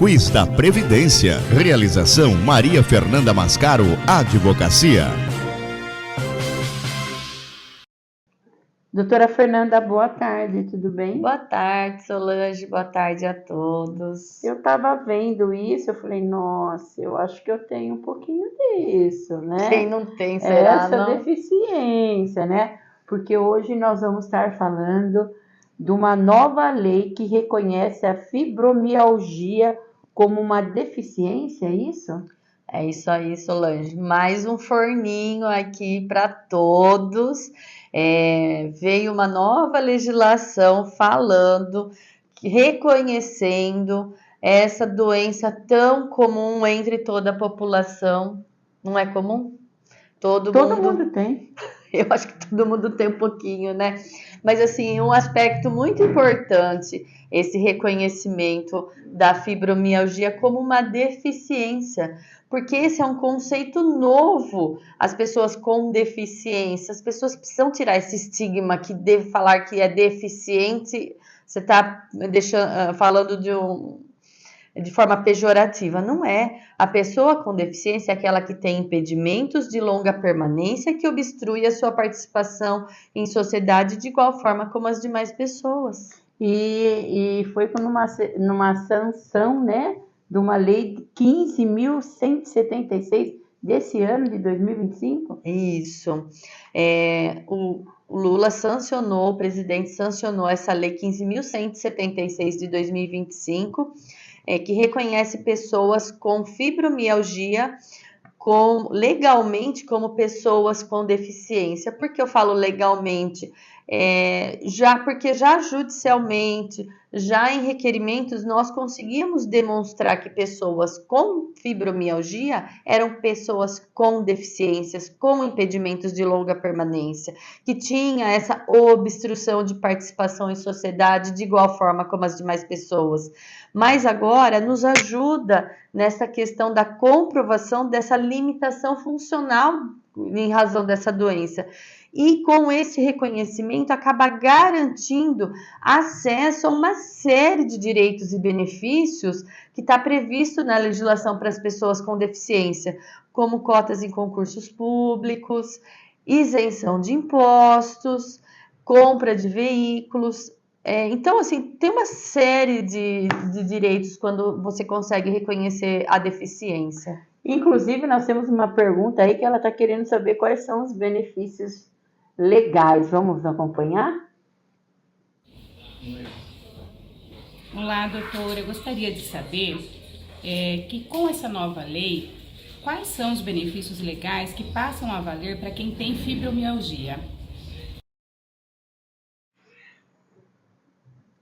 Quiz da Previdência. Realização Maria Fernanda Mascaro, Advocacia. Doutora Fernanda, boa tarde, tudo bem? Boa tarde, Solange, boa tarde a todos. Eu estava vendo isso, eu falei, nossa, eu acho que eu tenho um pouquinho disso, né? Quem não tem, será, essa não? deficiência, né? Porque hoje nós vamos estar falando de uma nova lei que reconhece a fibromialgia como uma deficiência, é isso? É isso aí, Solange. Mais um forninho aqui para todos. Veio uma nova legislação falando, reconhecendo essa doença tão comum entre toda a população. Não é comum? Todo mundo tem. Eu acho que todo mundo tem um pouquinho, né? Mas, assim, um aspecto muito importante, esse reconhecimento da fibromialgia como uma deficiência, porque esse é um conceito novo. As pessoas com deficiência, as pessoas precisam tirar esse estigma que deve falar que é deficiente, você está falando de forma pejorativa. Não é. A pessoa com deficiência é aquela que tem impedimentos de longa permanência que obstrui a sua participação em sociedade de igual forma como as demais pessoas. E foi numa sanção, né, de uma lei de 15.176 desse ano de 2025? Isso. O Lula sancionou, o presidente sancionou essa lei 15.176 de 2025, que reconhece pessoas com fibromialgia legalmente como pessoas com deficiência. Por que eu falo legalmente? Porque já judicialmente, já em requerimentos, nós conseguíamos demonstrar que pessoas com fibromialgia eram pessoas com deficiências, com impedimentos de longa permanência, que tinha essa obstrução de participação em sociedade de igual forma como as demais pessoas. Mas agora nos ajuda nessa questão da comprovação dessa limitação funcional em razão dessa doença. E com esse reconhecimento acaba garantindo acesso a uma série de direitos e benefícios que está previsto na legislação para as pessoas com deficiência, como cotas em concursos públicos, isenção de impostos, compra de veículos. Então, assim, tem uma série de direitos quando você consegue reconhecer a deficiência. Inclusive, nós temos uma pergunta aí que ela está querendo saber quais são os benefícios legais. Vamos acompanhar? Olá, doutora. Eu gostaria de saber que com essa nova lei, quais são os benefícios legais que passam a valer para quem tem fibromialgia?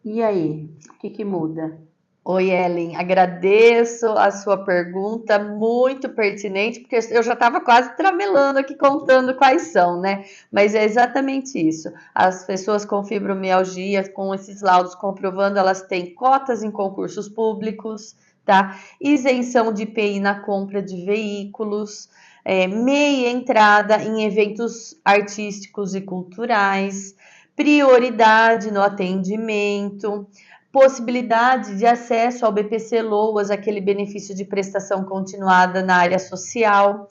E aí, o que muda? Oi, Ellen, agradeço a sua pergunta, muito pertinente, porque eu já estava quase tramelando aqui contando quais são, né? Mas é exatamente isso. As pessoas com fibromialgia, com esses laudos comprovando, elas têm cotas em concursos públicos, tá? Isenção de IPI na compra de veículos, meia entrada em eventos artísticos e culturais, prioridade no atendimento, possibilidade de acesso ao BPC Loas, aquele benefício de prestação continuada na área social,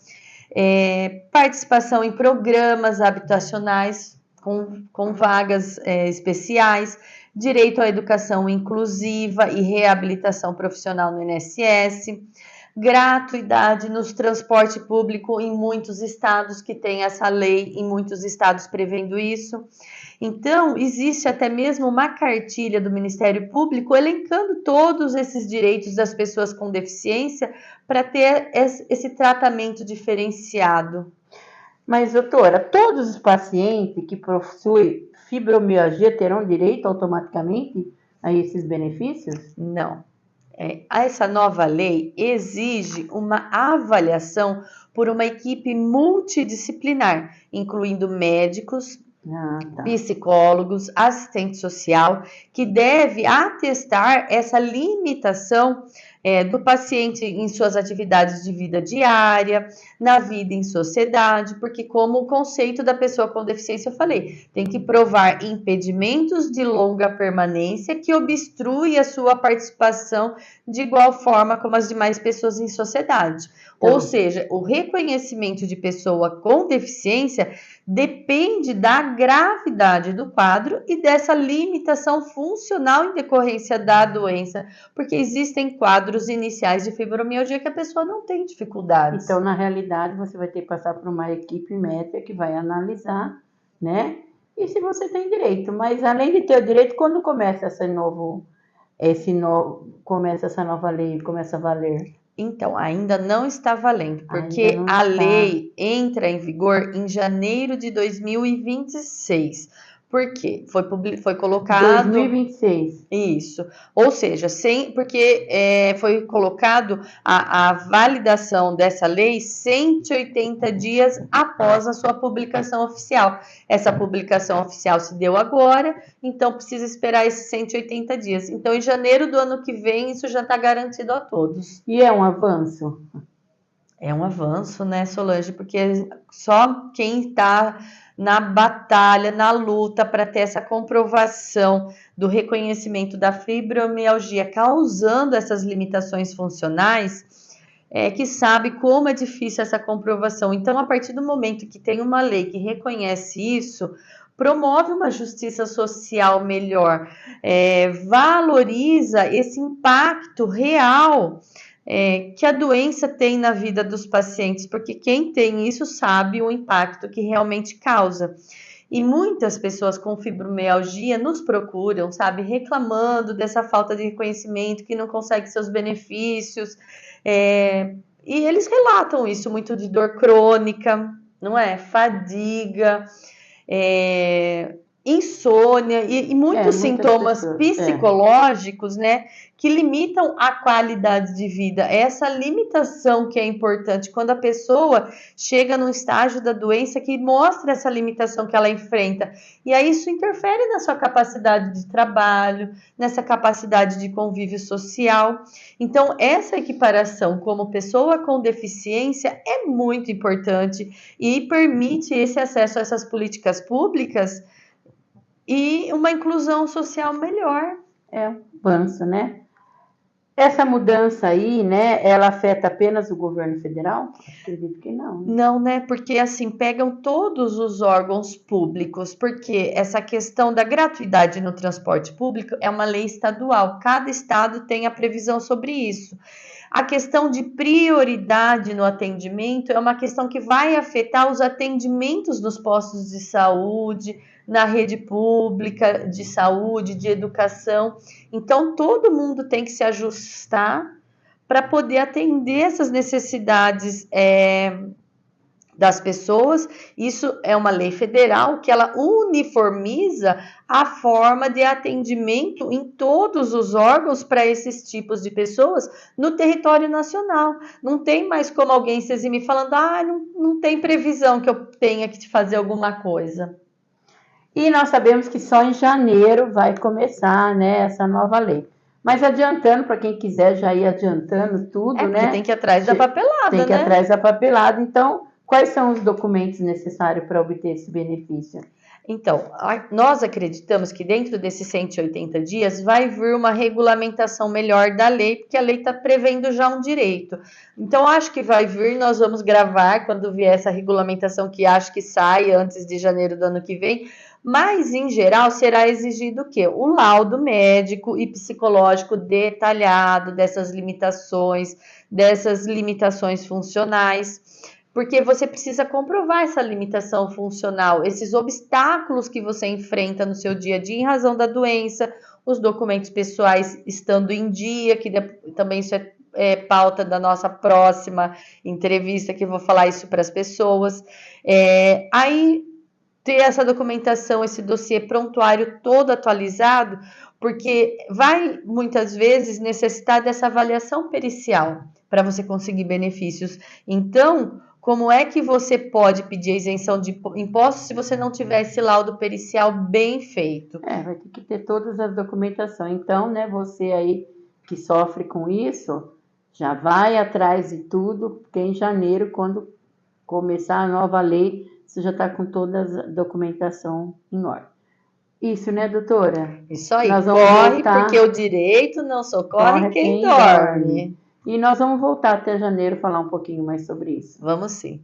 participação em programas habitacionais com vagas especiais, direito à educação inclusiva e reabilitação profissional no INSS, gratuidade nos transporte público em muitos estados que tem essa lei, em muitos estados prevendo isso. Então, existe até mesmo uma cartilha do Ministério Público elencando todos esses direitos das pessoas com deficiência para ter esse tratamento diferenciado. Mas, doutora, todos os pacientes que possuem fibromialgia terão direito automaticamente a esses benefícios? Não. Essa nova lei exige uma avaliação por uma equipe multidisciplinar, incluindo médicos, psicólogos, assistente social, que deve atestar essa limitação do paciente em suas atividades de vida diária, na vida em sociedade, porque como o conceito da pessoa com deficiência, eu falei, tem que provar impedimentos de longa permanência que obstruem a sua participação de igual forma como as demais pessoas em sociedade. Ou seja, o reconhecimento de pessoa com deficiência depende da gravidade do quadro e dessa limitação funcional em decorrência da doença, porque existem quadros iniciais de fibromialgia que a pessoa não tem dificuldades. Então, na realidade, você vai ter que passar por uma equipe médica que vai analisar, né? E se você tem direito. Mas, além de ter o direito, quando começa essa nova lei, começa a valer? Então, ainda não está valendo, porque a lei entra em vigor em janeiro de 2026. Por quê? Foi colocado... 2026. Isso. Ou seja, porque foi colocado a validação dessa lei 180 dias após a sua publicação oficial. Essa publicação oficial se deu agora, então precisa esperar esses 180 dias. Então, em janeiro do ano que vem, isso já está garantido a todos. E é um avanço? É um avanço, né, Solange? Porque só quem está na batalha, na luta para ter essa comprovação do reconhecimento da fibromialgia causando essas limitações funcionais, que sabe como é difícil essa comprovação. Então, a partir do momento que tem uma lei que reconhece isso, promove uma justiça social melhor, valoriza esse impacto real que a doença tem na vida dos pacientes, porque quem tem isso sabe o impacto que realmente causa. E muitas pessoas com fibromialgia nos procuram, sabe, reclamando dessa falta de reconhecimento, que não consegue seus benefícios, e eles relatam isso muito de dor crônica, não é? Fadiga, insônia e muitos sintomas psicológicos, né, que limitam a qualidade de vida. Essa limitação que é importante quando a pessoa chega num estágio da doença que mostra essa limitação que ela enfrenta. E aí isso interfere na sua capacidade de trabalho, nessa capacidade de convívio social. Então, essa equiparação como pessoa com deficiência é muito importante e permite esse acesso a essas políticas públicas e uma inclusão social melhor. É um avanço, né? Essa mudança aí, né, ela afeta apenas o governo federal? Acredito que não. Não, né? Porque assim, pegam todos os órgãos públicos, porque essa questão da gratuidade no transporte público é uma lei estadual. Cada estado tem a previsão sobre isso. A questão de prioridade no atendimento é uma questão que vai afetar os atendimentos nos postos de saúde, na rede pública de saúde, de educação. Então, todo mundo tem que se ajustar para poder atender essas necessidades das pessoas. Isso é uma lei federal que ela uniformiza a forma de atendimento em todos os órgãos para esses tipos de pessoas no território nacional. Não tem mais como alguém se eximir falando, não tem previsão que eu tenha que fazer alguma coisa. E nós sabemos que só em janeiro vai começar, né, essa nova lei. Mas adiantando, para quem quiser já ir adiantando tudo, né? Tem que ir atrás da papelada, Tem que ir atrás da papelada. Então, quais são os documentos necessários para obter esse benefício? Então, nós acreditamos que dentro desses 180 dias vai vir uma regulamentação melhor da lei, porque a lei está prevendo já um direito. Então, acho que vai vir, nós vamos gravar quando vier essa regulamentação, que acho que sai antes de janeiro do ano que vem. Mas, em geral, será exigido o quê? O laudo médico e psicológico detalhado dessas limitações funcionais, porque você precisa comprovar essa limitação funcional, esses obstáculos que você enfrenta no seu dia a dia em razão da doença, os documentos pessoais estando em dia, que também isso é pauta da nossa próxima entrevista, que eu vou falar isso para as pessoas. Aí, ter essa documentação, esse dossiê prontuário todo atualizado, porque vai muitas vezes necessitar dessa avaliação pericial para você conseguir benefícios. Então, como é que você pode pedir a isenção de impostos se você não tiver esse laudo pericial bem feito? Vai ter que ter todas as documentações. Então, né, você aí que sofre com isso, Já vai atrás de tudo, porque em janeiro, quando começar a nova lei, você já está com toda a documentação em ordem. Isso, né, doutora? Isso aí, Nós vamos corre, voltar. porque o direito não socorre Corre quem quem dorme. E nós vamos voltar até janeiro falar um pouquinho mais sobre isso. Vamos sim.